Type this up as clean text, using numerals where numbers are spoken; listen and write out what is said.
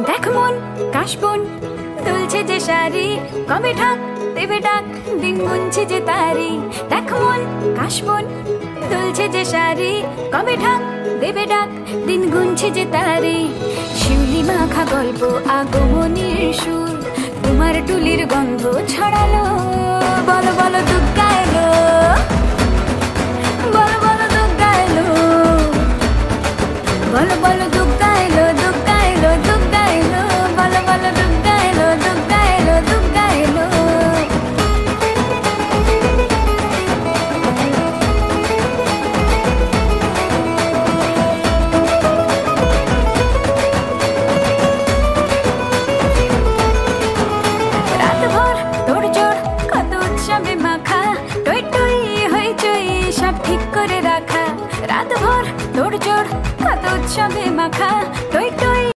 দেখ মন কাশবন দুলছে যে শাড়ি, কবে ঢাক দেবে ডাক, দিন গুনছে যে তারি। দেখ মন কাশবন দুলছে যে শাড়ি, কবে ঢাক দেবে ডাক, দিন গুনছে যে তারি। শিউলি মাখা গল্প আগমনীর সুর, তোমার টুলির গন্ধ ছড়ালো। বলো বলো দুগ্গা এলো, বলো বলো দুগ্গা এলো, বলো বলো দুগ্গা এলো, দুগ্গা এলো, দুগ্গা এলো, বলো বলো দুগ্গা এলো, দুগ্গা এলো, দুগ্গা এলো। রাতভর তোড়জোড় কত উৎসবে মাখা, টই টই হইচই সব ঠিক করে রাখা। রাতভর তোড়জোড় কত উৎসবে মাখা,